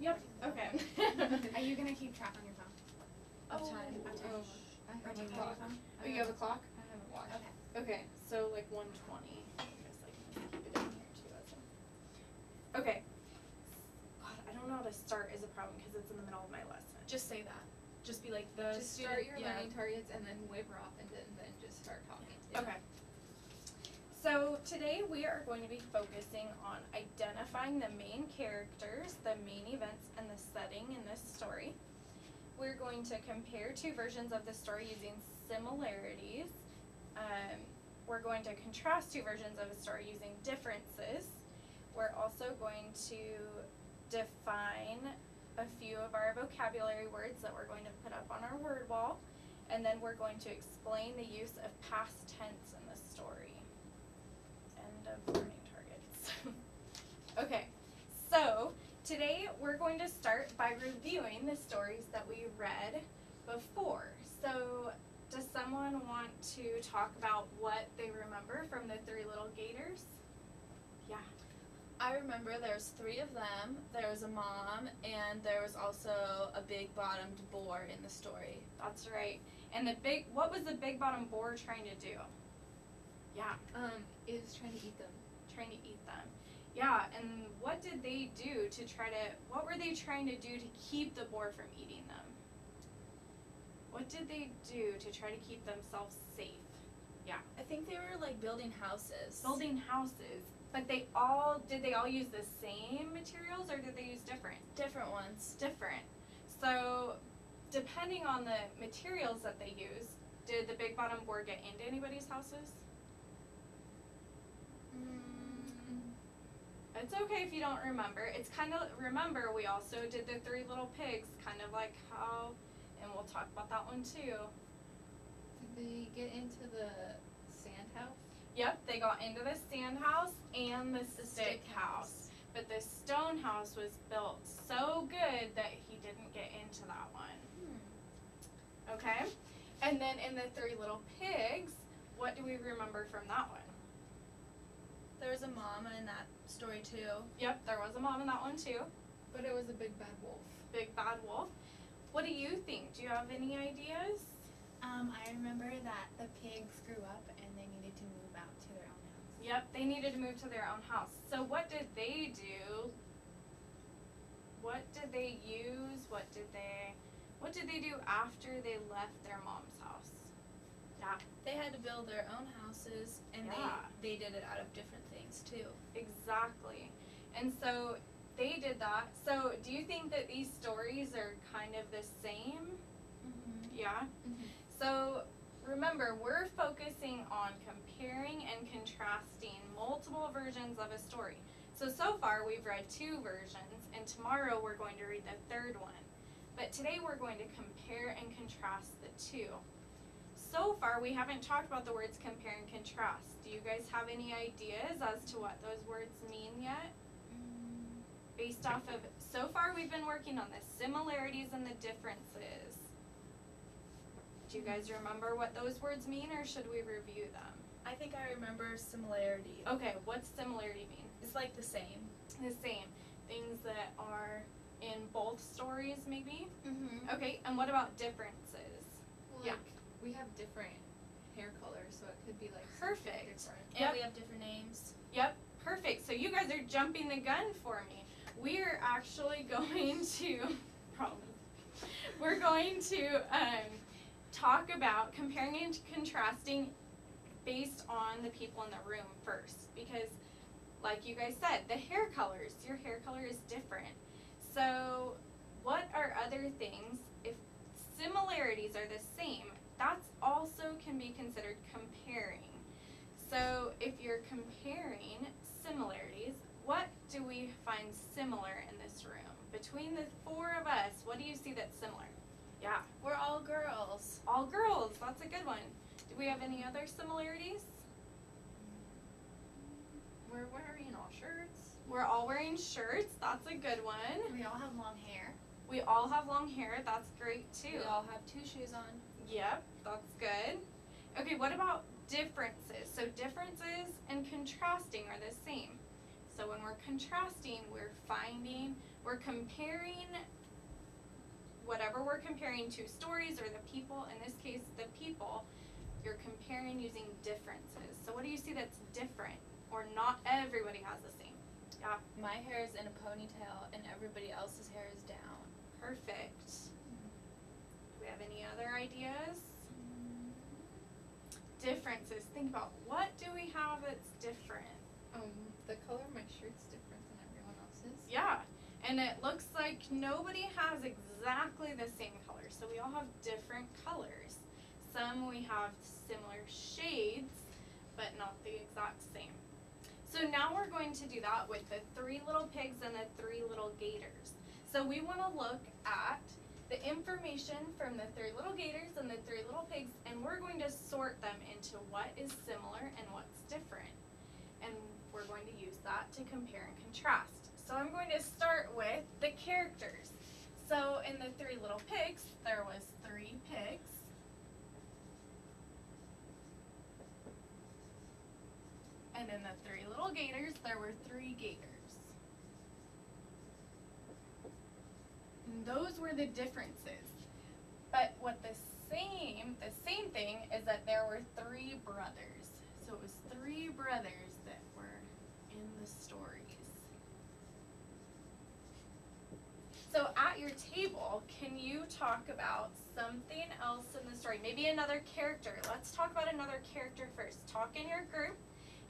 Yep. Okay. Are you gonna keep track on your phone? Of time? Of time? I Or have do a you clock. have a phone? Oh, you have a clock? I have a watch. Okay. Okay, so like 1:20. I guess I can keep it in here too as a. Okay. God, I don't know how to start is a problem because it's in the middle of my lesson. Just say that. Just be like the Just student. start your yeah. learning targets and then waver off and then just start talking. Okay. So today we are going to be focusing on identifying the main characters, the main events, and the setting in this story. We're going to compare two versions of the story using similarities. We're going to contrast two versions of a story using differences. We're also going to define a few of our vocabulary words that we're going to put up on our word wall. And then we're going to explain the use of past tense in the story. End of learning targets. Okay, so today we're going to start by reviewing the stories that we read before. So does someone want to talk about what they remember from the Three Little Gators? Yeah. I remember there's 3 of them. There was a mom, and there was also a big-bottomed boar in the story. That's right. And what was the big bottom boar trying to do? Yeah. It was trying to eat them. Trying to eat them. Yeah, and what did they do what were they trying to do to keep the boar from eating them? What did they do to try to keep themselves safe? Yeah. I think they were, like, building houses. Building houses. But did they all use the same materials or did they use different? Different ones. Different. So, depending on the materials that they used, did the big bottom boar get into anybody's houses? It's okay if you don't remember. It's remember we also did the 3 little pigs, kind of like how, and we'll talk about that one too. Did they get into the sand house? Yep, they got into the sand house and the stick house. But the stone house was built so good that he didn't get into that one. Okay? And then in the 3 little pigs, what do we remember from that one? There was a mom in that story, too. Yep, there was a mom in that one too. But it was a big bad wolf. Big bad wolf. What do you think? Do you have any ideas? I remember that the pigs grew up and they needed to move out to their own house. Yep, they needed to move to their own house. So what did they do? What did they use? What did they do after they left their mom's house? Yeah. They had to build their own houses, and Yeah. they did it out of different things, too. Exactly. And so they did that. So do you think that these stories are kind of the same? Yeah? So remember, we're focusing on comparing and contrasting multiple versions of a story. So far we've read 2 versions, and tomorrow we're going to read the 3rd one. But today we're going to compare and contrast the 2. So far we haven't talked about the words compare and contrast. Do you guys have any ideas as to what those words mean yet? Based off of, so far we've been working on the similarities and the differences. Do you guys remember what those words mean, or should we review them? I think I remember similarity. Okay, what's similarity mean? It's like the same. The same. Things that are in both stories, maybe? Okay, and what about differences? Well, Yeah. like, we have different hair colors, so it could be like Perfect. something different. And Yep. we have different names. Yep, perfect. So you guys are jumping the gun for me. We're actually going to, we're going to talk about comparing and contrasting based on the people in the room first. Because like you guys said, the hair colors, your hair color is different. So what are other things, if similarities are the same, that's also can be considered comparing. So if you're comparing similarities, what do we find similar in this room? Between the 4 of us, what do you see that's similar? Yeah. We're all girls. All girls, that's a good one. Do we have any other similarities? We're wearing all shirts. We're all wearing shirts, that's a good one. We all have long hair. We all have long hair, that's great too. We all have 2 shoes on. Yep, that's good. Okay, what about differences? So differences and contrasting are the same. So when we're contrasting, we're finding we're comparing whatever we're comparing to stories or the people. In this case, the people, you're comparing using differences. So what do you see that's different or not everybody has the same? Yeah, My hair is in a ponytail and everybody else's hair is down. perfect. Do we have any other ideas? Differences. Think about what do we have that's different? The color of my shirt's different than everyone else's. Yeah, and it looks like nobody has exactly the same color. So we all have different colors. Some we have similar shades, but not the exact same. So now we're going to do that with the 3 little pigs and the 3 little gators. So we want to look at the information from the 3 little gators and the 3 little pigs, and we're going to sort them into what is similar and what's different. And we're going to use that to compare and contrast. So I'm going to start with the characters. So in the 3 little pigs, there was 3 pigs. And in the 3 little gators, there were 3 gators. And those were the differences. But what the same thing is that there were 3 brothers. So it was 3 brothers that were in the stories. So at your table, can you talk about something else in the story? Maybe another character. Let's talk about another character first. Talk in your group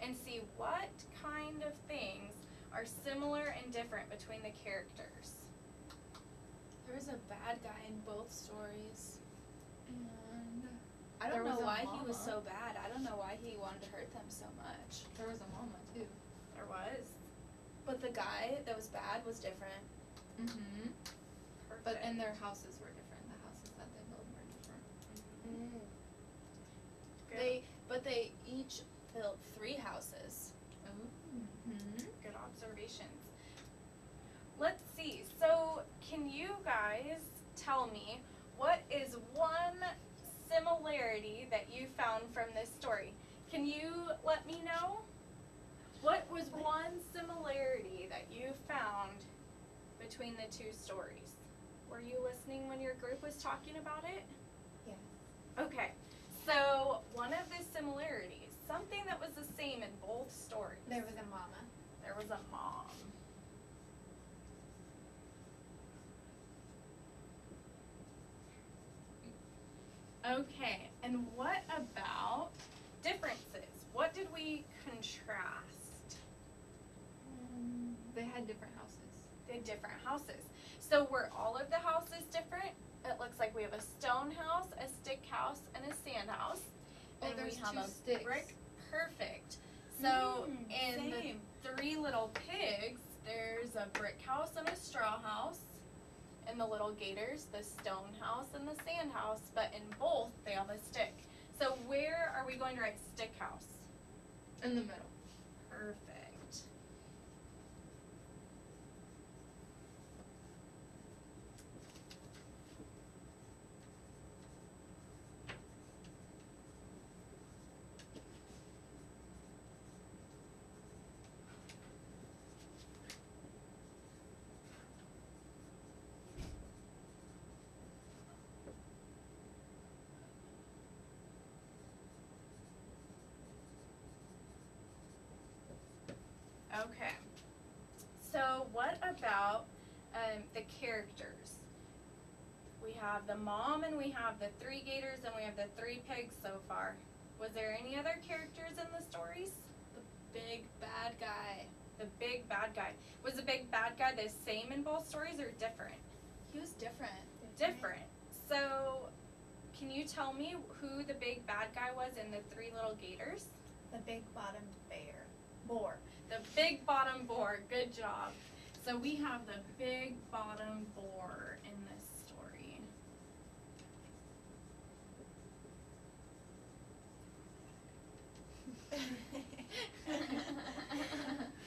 and see what kind of things are similar and different between the characters. There was a bad guy in both stories. And I There don't know was a why he was mama. so bad. I don't know why he wanted to hurt them so much. there was a mama too. There was. But the guy that was bad was different. Mm-hmm. Perfect. But and their houses were different. The houses that they built were different. Good. But they each built 3 houses. Mm-hmm. Good observations. Let's see. So, can you guys tell me what is one similarity that you found from this story? Can you let me know? What was one similarity that you found between the 2 stories? Were you listening when your group was talking about it? Yes. Okay. So, one of the similarities, something that was the same in both stories. There was a mama. There was a mom. Okay, and what about differences? What did we contrast? They had different houses. They had different houses. So were all of the houses different? It looks like we have a stone house, a stick house, and a sand house. Oh, And we there's have 2 a sticks. brick. Perfect. So in Same. the 3 little pigs, there's a brick house and a straw house. In the little gators, the stone house and the sand house. But in both, they have a stick. So where are we going to write stick house? In the middle. Perfect. Okay. So what about the characters? We have the mom and we have the 3 gators and we have the 3 pigs so far. Was there any other characters in the stories? The big bad guy. The big bad guy. Was the big bad guy the same in both stories or different? He was different. Different. So can you tell me who the big bad guy was in the 3 little gators? The big bottom boar. The big bottom boar. Good job. So we have the big bottom boar in this story.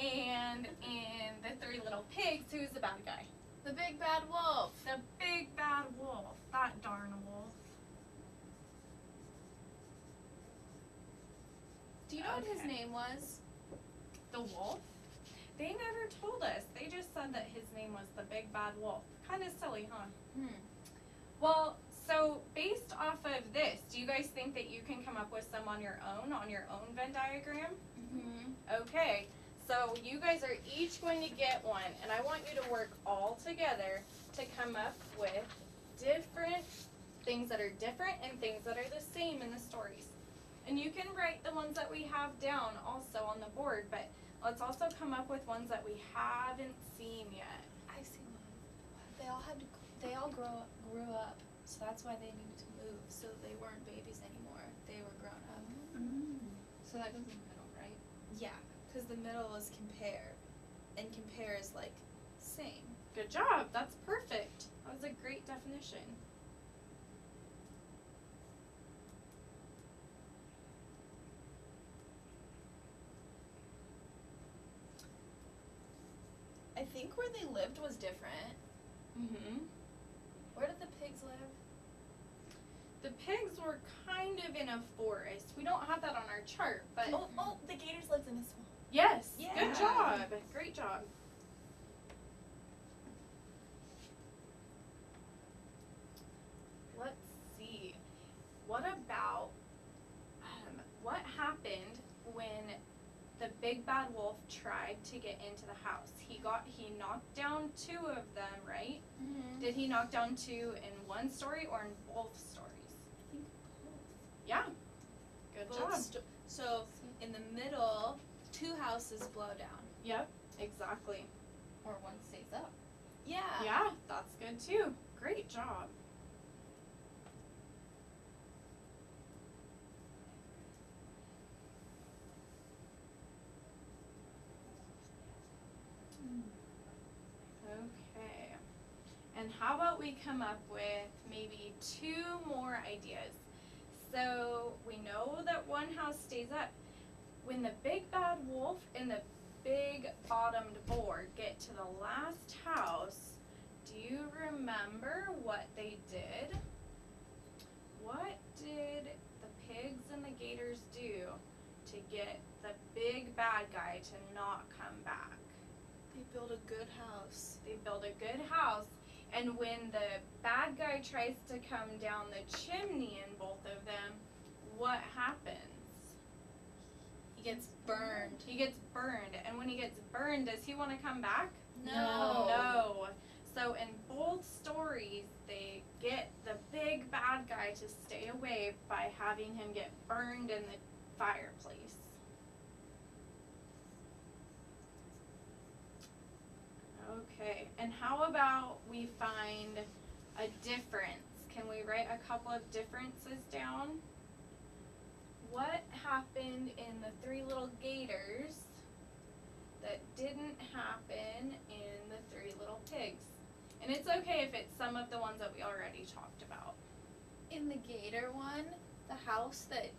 And in the 3 little pigs, who's the bad guy? The big bad wolf. The big bad wolf. That darn wolf. Do you know what his Okay. name was? The wolf? They never told us. They just said that his name was the Big Bad Wolf. Kind of silly, huh? Well, so based off of this, do you guys think that you can come up with some on your own Venn diagram? Okay, so you guys are each going to get one, and I want you to work all together to come up with different things that are different and things that are the same in the stories. And you can write the ones that we have down also on the board, but let's also come up with ones that we haven't seen yet. I see one. They all grew up, so that's why they needed to move. So they weren't babies anymore. They were grown up. So that goes in the middle, right? Yeah, because the middle is compare, and compare is like same. Good job, that's perfect. That was a great definition. I think where they lived was different. Where did the pigs live? The pigs were kind of in a forest. We don't have that on our chart, but Oh, the gators lived in a swamp. yes, Yeah. good job. Great job. Let's see. What about what happened when the Big Bad Wolf tried to get into the house? He knocked down 2 of them, right? Did he knock down 2 in one story or in both stories? I think both. Yeah. Good job. So in the middle, 2 houses blow down. Yep, exactly. Or one stays up. Yeah. Yeah, that's good too. Great job. Okay. And how about we come up with maybe 2 more ideas? So we know that one house stays up. When the Big Bad Wolf and the Big Bottomed Boar get to the last house, do you remember what they did? What did the pigs and the gators do to get the big bad guy to not come back? They built a good house. They build a good house, and when the bad guy tries to come down the chimney in both of them, what happens? He gets burned. He gets burned, and when he gets burned, does he want to come back? No. No. So in both stories, they get the big bad guy to stay away by having him get burned in the fireplace. Okay, and how about we find a difference? Can we write a couple of differences down? What happened in the 3 little gators that didn't happen in the 3 little pigs? And it's okay if it's some of the ones that we already talked about. In the gator one, the house that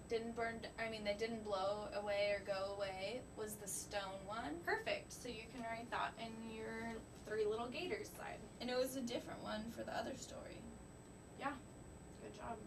didn't they didn't blow away or go away was the stone one. Perfect, so you can write that in your 3 little gators side. And it was a different one for the other story. Good job.